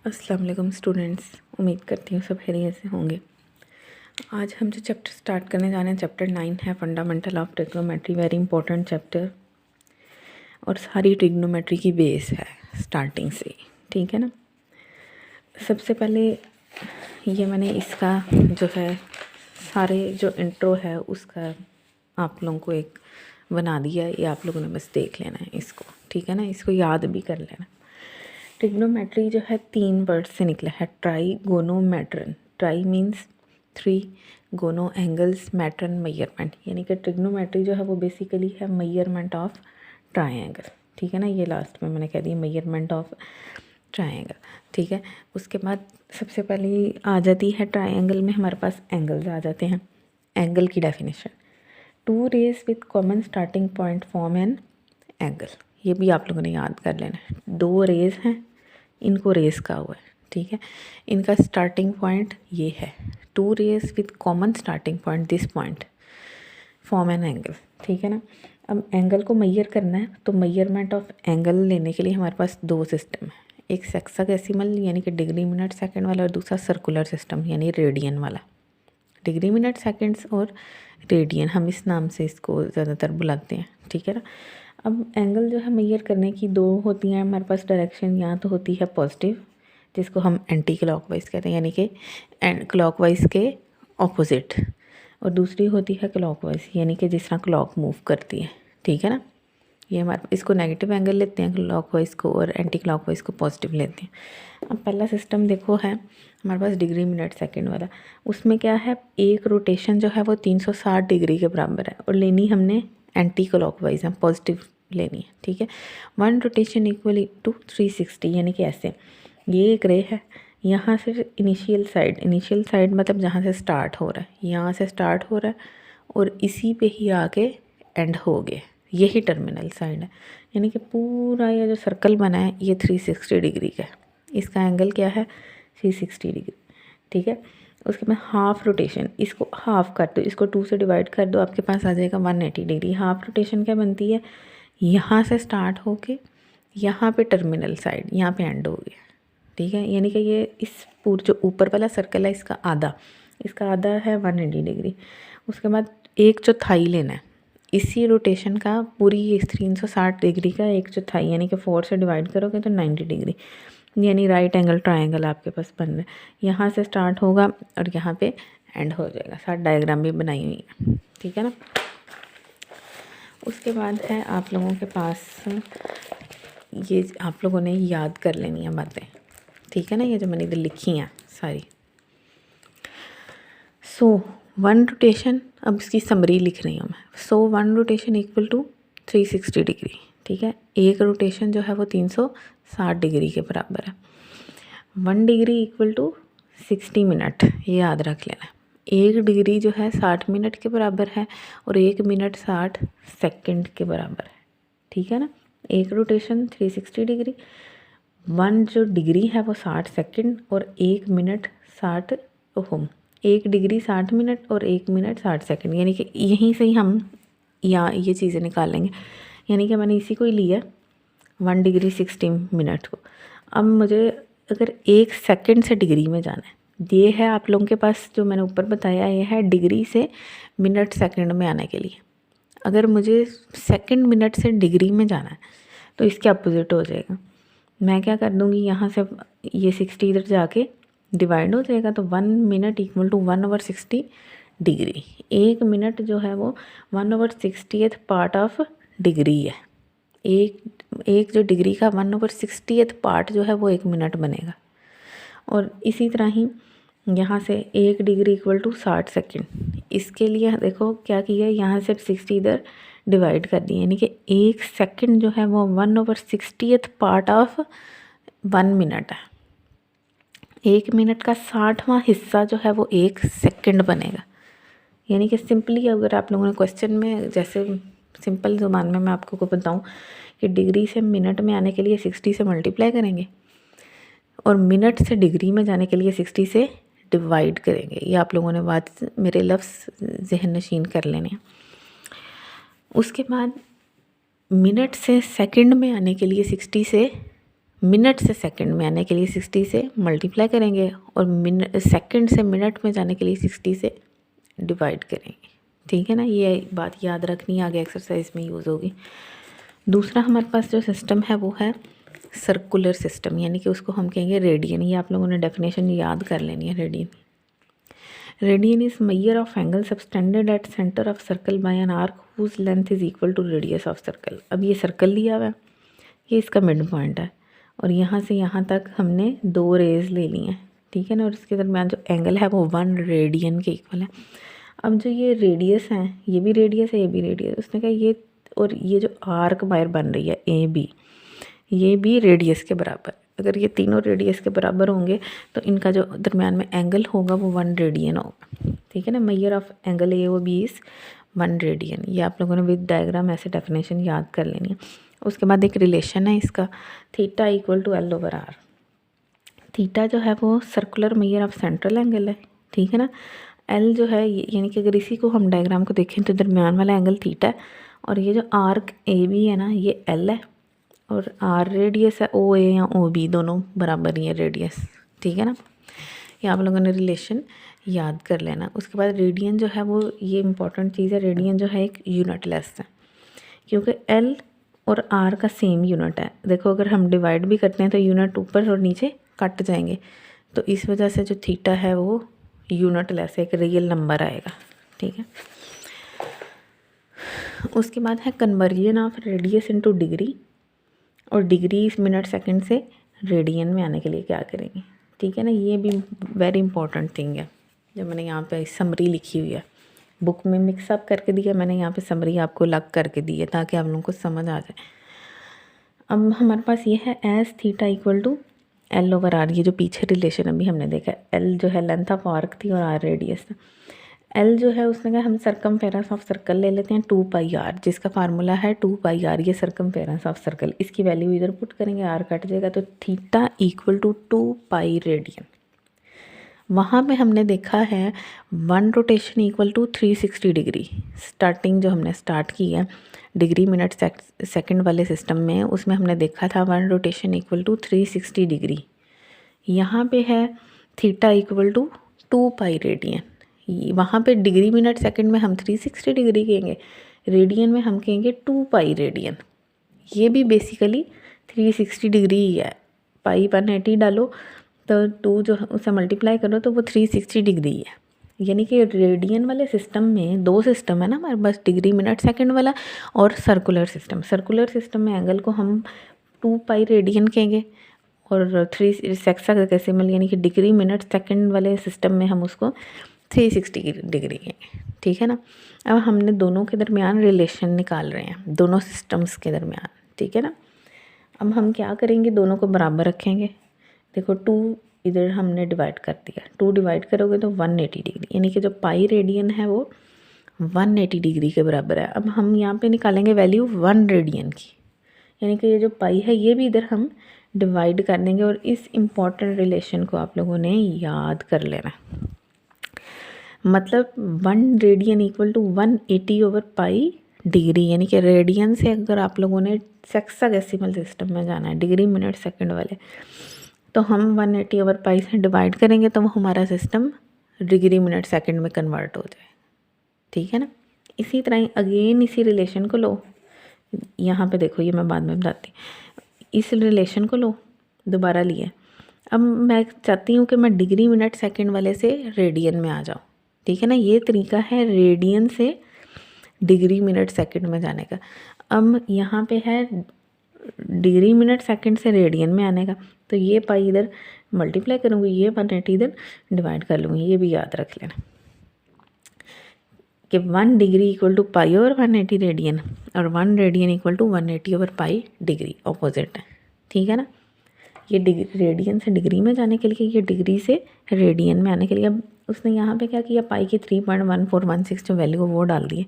अस्सलाम वालेकुम स्टूडेंट्स, उम्मीद करती हूँ सब खैरियत से होंगे। आज हम जो चैप्टर स्टार्ट करने जा रहे हैं चैप्टर 9 है fundamental of trigonometry, very important chapter और सारी ट्रिग्नोमेट्री की बेस है स्टार्टिंग से, ठीक है ना। सबसे पहले ये मैंने इसका जो है सारे जो इंट्रो है उसका आप लोगों को एक बना दिया है, ये आप लोगों ने बस देख लेना है इसको, ठीक है ना। इसको याद भी कर लेना। ट्रिग्नोमेट्री जो है 3 वर्ड से निकला है, ट्राईगोनोमेट्रन। ट्राई मीन्स 3, गोनो एंगल्स, मैट्रन मेजरमेंट, यानी कि ट्रिग्नोमेट्री जो है वो बेसिकली है मेजरमेंट ऑफ ट्रायंगल, ठीक है ना। ये लास्ट में मैंने कह दिया मेजरमेंट ऑफ ट्रायंगल, ठीक है। उसके बाद सबसे पहले आ जाती है ट्रायंगल में हमारे पास एंगल्स आ जाते हैं। एंगल की definition, 2 rays with common starting point form an angle. ये भी आप लोगों ने याद कर लेना है। 2 रेज हैं, इनको रेस का हुआ है, ठीक है। इनका स्टार्टिंग पॉइंट ये है, 2 rays with common starting point, this point form an angle, ठीक है ना। अब एंगल को मैयर करना है तो मेजरमेंट ऑफ एंगल लेने के लिए हमारे पास 2 सिस्टम है, एक हेक्साडेसिमल यानी कि डिग्री मिनट सेकंड वाला और दूसरा सर्कुलर सिस्टम यानी रेडियन वाला। डिग्री मिनट सेकंड्स और रेडियन, हम इस नाम से इसको ज़्यादातर बुलाते हैं, ठीक है ना। अब एंगल जो है मेजर करने की 2 होती हैं हमारे पास डायरेक्शन, या तो होती है पॉजिटिव जिसको हम एंटी क्लॉकवाइज कहते हैं, यानी कि क्लॉकवाइज के ऑपोजिट, और दूसरी होती है क्लॉकवाइज यानी कि जिस तरह क्लॉक मूव करती है, ठीक है ना। ये हमारे इसको नेगेटिव एंगल लेते हैं क्लॉकवाइज को और एंटी क्लॉकवाइज को पॉजिटिव लेते हैं। अब पहला सिस्टम देखो है हमारे पास डिग्री मिनट सेकंड वाला, उसमें क्या है, एक रोटेशन जो है वो 360 डिग्री के बराबर है और लेनी हमने एंटी क्लॉकवाइज है, पॉजिटिव लेनी है, ठीक है। 1 रोटेशन इक्वल टू 360, यानी कि ऐसे ये एक रे है, यहाँ से इनिशियल साइड मतलब जहाँ से स्टार्ट हो रहा है, यहाँ से स्टार्ट हो रहा है और इसी पे ही आके एंड हो गए, यही टर्मिनल साइड है। यानी कि पूरा ये जो सर्कल बना है ये 360 डिग्री का है, इसका एंगल क्या है 360 डिग्री, ठीक है। उसके बाद हाफ रोटेशन, इसको हाफ कर दो, इसको 2 से डिवाइड कर दो, आपके पास आ जाएगा 180 डिग्री। हाफ रोटेशन क्या बनती है, यहाँ से स्टार्ट होके यहाँ पे टर्मिनल साइड, यहाँ पे एंड हो गया, ठीक है। यानी कि ये इस पूरा जो ऊपर वाला सर्कल है इसका आधा है 180 डिग्री। उसके बाद एक चौथाई लेना है इसी रोटेशन का, पूरी 360 डिग्री का एक चौथाई, यानी कि 4 से डिवाइड करोगे तो 90 डिग्री, यानी राइट एंगल ट्रायंगल आपके पास बन रहा है। यहाँ से स्टार्ट होगा और यहाँ पे एंड हो जाएगा। साथ डायग्राम भी बनाई हुई है, ठीक है ना। उसके बाद है आप लोगों के पास, ये आप लोगों ने याद कर लेनी है बातें, ठीक है ना, ये जो मैंने इधर लिखी हैं सारी। सो 1 रोटेशन, अब इसकी समरी लिख रही हूँ मैं। सो 1 रोटेशन इक्वल टू 360 डिग्री, ठीक है। एक रोटेशन जो है वो 360 डिग्री के बराबर है। 1 डिग्री इक्वल टू 60 मिनट, ये याद रख लेना। 1 डिग्री जो है 60 मिनट के बराबर है और 1 मिनट 60 सेकंड के बराबर है, ठीक है ना। एक रोटेशन 360 डिग्री, 1 जो डिग्री है वो 60 सेकंड और 1 मिनट 60 ओम, 1 डिग्री 60 मिनट और 1 मिनट 60 सेकंड, यानी कि यहीं से ही हम यहाँ ये चीज़ें निकाल लेंगे। यानी कि मैंने इसी को ही लिया 1 डिग्री 60 मिनट को। अब मुझे अगर 1 सेकंड से डिग्री में जाना है, ये है आप लोगों के पास जो मैंने ऊपर बताया, ये है डिग्री से मिनट सेकंड में आने के लिए। अगर मुझे सेकंड मिनट से डिग्री में जाना है तो इसके अपोजिट हो जाएगा। मैं क्या कर दूँगी, यहाँ से ये 60 इधर जाके डिवाइड हो जाएगा, तो 1 minute equal to 1/60 degree. 1 minute जो है वो 1/60th पार्ट ऑफ डिग्री है। एक जो डिग्री का 1/60th पार्ट जो है वो 1 मिनट बनेगा। और इसी तरह ही यहाँ से 1 डिग्री इक्वल टू 60 सेकंड, इसके लिए देखो क्या किया, यहाँ से 60 इधर डिवाइड कर दिया, यानी कि 1 सेकंड जो है वो 1/60th पार्ट ऑफ 1 मिनट है। 1 मिनट का 60वां हिस्सा जो है वो 1 सेकंड बनेगा। यानी कि सिंपली अगर आप लोगों ने क्वेश्चन में, जैसे सिंपल ज़ुबान में मैं आपको को बताऊं कि डिग्री से मिनट में आने के लिए 60 से मल्टीप्लाई करेंगे और मिनट से डिग्री में जाने के लिए 60 से डिवाइड करेंगे। ये आप लोगों ने बात, मेरे लफ्ज़ ज़हन नशीन कर लेने हैं। उसके बाद मिनट से सेकंड में आने के लिए 60 से मिनट से सेकंड में आने के लिए 60 से मल्टीप्लाई करेंगे और सेकंड से मिनट में जाने के लिए 60 से डिवाइड करेंगे। ठीक है ना, ये बात याद रखनी है, आगे एक्सरसाइज में यूज़ होगी। दूसरा हमारे पास जो सिस्टम है वो है सर्कुलर सिस्टम, यानी कि उसको हम कहेंगे रेडियन। ये आप लोगों ने डेफिनेशन याद कर लेनी है। Radian is measure of angle subtended at centre of circle by an arc whose length is equal to radius of circle. अब ये सर्कल लिया हुआ है, ये इसका मिड पॉइंट है और यहाँ से यहाँ तक हमने 2 रेज ले ली हैं। ठीक है ना, और इसके दरमियान जो एंगल है वो 1 रेडियन के इक्वल है। अब जो ये रेडियस है, ये भी रेडियस है, ये भी रेडियस, उसने कहा ये और ये जो आर्क वायर बन रही है ए बी, ये भी रेडियस के बराबर। अगर ये तीनों रेडियस के बराबर होंगे तो इनका जो दरमियान में एंगल होगा वो 1 रेडियन होगा। ठीक है ना, measure of angle A O B is 1 radian. ये आप लोगों ने विद डायग्राम ऐसे डेफिनेशन याद कर लेनी है। उसके बाद एक रिलेशन है इसका, theta equal to L over R. Theta जो है वो circular measure of central angle है। ठीक है ना, एल जो है यानी कि अगर इसी को हम डायग्राम को देखें तो दरमियान वाला एंगल थीटा है और ये जो आर्क ए बी है ना ये एल है और आर रेडियस है, ओ ए या ओ बी दोनों बराबर ही है रेडियस। ठीक है ना, ये आप लोगों ने रिलेशन याद कर लेना। उसके बाद रेडियन जो है वो ये इंपॉर्टेंट चीज़ है, रेडियन जो है एक यूनिट लेस है क्योंकि एल और आर का सेम यूनिट है। देखो अगर हम डिवाइड भी करते हैं तो यूनिट ऊपर और नीचे कट जाएंगे, तो इस वजह से जो थीटा है वो यूनिट लेस एक रियल नंबर आएगा। ठीक है, उसके बाद है conversion of radius into degree, और डिग्री इस मिनट सेकंड से रेडियन में आने के लिए क्या करेंगे। ठीक है ना, ये भी वेरी इंपॉर्टेंट थिंग है। जब मैंने यहाँ पे समरी लिखी हुई है, बुक में मिक्सअप करके दिया, मैंने यहाँ पे समरी आपको अलग करके दी है ताकि आप लोगों को समझ आ जाए। अब हमारे पास ये है S theta equal to L over R. ये जो पीछे रिलेशन अभी हमने देखा, एल जो है लेंथ ऑफ आर्क थी और आर रेडियस था। एल जो है उसने कहा हम सरकमफेरेंस ऑफ सर्कल ले लेते हैं 2 पाई आर, जिसका फार्मूला है 2 पाई आर। ये सरकमफेरेंस ऑफ सर्कल, इसकी वैल्यू इधर पुट करेंगे, आर कट जाएगा तो theta equal to 2 pi radian. वहाँ पे हमने देखा है 1 rotation equal to 360 degree. Starting जो हमने स्टार्ट की है डिग्री मिनट सेकंड वाले सिस्टम में, उसमें हमने देखा था 1 रोटेशन इक्वल टू 360 डिग्री। यहाँ पे है theta equal to 2 pi radian. वहाँ पे डिग्री मिनट सेकंड में हम 360 डिग्री कहेंगे, रेडियन में हम कहेंगे 2 पाई रेडियन। ये भी बेसिकली 360 डिग्री ही है। पाई 180 डालो तो 2 जो उसे मल्टीप्लाई करो तो वो 360 डिग्री है। यानी कि रेडियन वाले सिस्टम में 2 सिस्टम है ना हमारे पास, डिग्री मिनट सेकंड वाला और सर्कुलर सिस्टम। सर्कुलर सिस्टम में एंगल को हम 2 पाई रेडियन कहेंगे और 3 सेक्साडेसिमल यानी कि डिग्री मिनट सेकंड वाले सिस्टम में हम उसको 360 डिग्री है। ठीक है ना, अब हमने दोनों के दरमियान रिलेशन निकाल रहे हैं, दोनों सिस्टम्स के दरमियान। ठीक है ना, अब हम क्या करेंगे, दोनों को बराबर रखेंगे। देखो 2 इधर हमने डिवाइड कर दिया, 2 डिवाइड करोगे तो 180 डिग्री, यानी कि जो पाई रेडियन है वो 180 डिग्री के बराबर है। अब हम यहाँ पे निकालेंगे वैल्यू 1 रेडियन की, यानी कि ये जो पाई है ये भी इधर हम डिवाइड कर देंगे और इस इम्पॉर्टेंट रिलेशन को आप लोगों ने याद कर लेना। मतलब 1 radian equal to 180 over pi degree, यानी कि रेडियन से अगर आप लोगों ने सेक्साडेसिमल सिस्टम में जाना है डिग्री मिनट सेकंड वाले, तो हम 180 ओवर पाई से डिवाइड करेंगे तो वो हमारा सिस्टम डिग्री मिनट सेकंड में कन्वर्ट हो जाए। ठीक है ना, इसी तरह अगेन इसी रिलेशन को लो, यहाँ पे देखो ये मैं बाद में बताती, इस रिलेशन को लो, दोबारा लिए। अब मैं चाहती हूँ कि मैं डिग्री मिनट सेकंड वाले से रेडियन में आ जाऊँ। ठीक है ना, ये तरीका है रेडियन से डिग्री मिनट सेकंड में जाने का। अब यहाँ पे है डिग्री मिनट सेकंड से रेडियन में आने का, तो ये पाई इधर मल्टीप्लाई करूँगी, ये 180 इधर डिवाइड कर लूँगी। ये भी याद रख लेना कि 1 degree equal to pi over 180 radian और 1 radian equal to 180 over pi degree, opposite है। ठीक है ना, ये डिग्री रेडियन से डिग्री में जाने के लिए, ये डिग्री से रेडियन में आने के लिए। अब उसने यहाँ पे क्या किया, पाई की 3.1416 जो वैल्यू वो डाल दी है।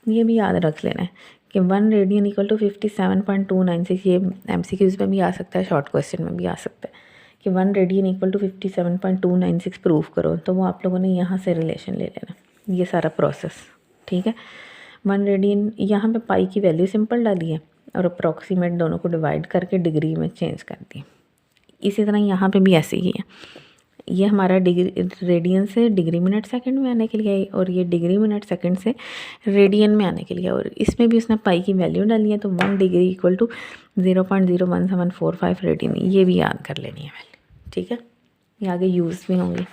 ये भी याद रख लेना है कि 1 रेडियन इक्वल टू 57.296। ये MCQs में भी आ सकता है, शॉर्ट क्वेश्चन में भी आ सकता है कि 1 रेडियन इक्वल टू 57.296 प्रूव करो, तो वो आप लोगों ने यहाँ से रिलेशन ले लेना, ये सारा प्रोसेस। ठीक है, 1 रेडियन यहाँ पे पाई की वैल्यू सिंपल डाली है और अप्रॉक्सीमेट दोनों को डिवाइड करके डिग्री में चेंज कर दिया। इसी तरह यहाँ पे भी ऐसे ही है, ये हमारा डिग्री रेडियन से डिग्री मिनट सेकंड में आने के लिए है और ये डिग्री मिनट सेकंड से रेडियन में आने के लिए, और इसमें भी उसने पाई की वैल्यू डाली है, तो 1 डिग्री इक्वल टू 0.01745 रेडियन, ये भी याद कर लेनी है वैल्यू, ठीक है। ये आगे यूज़ भी होंगी।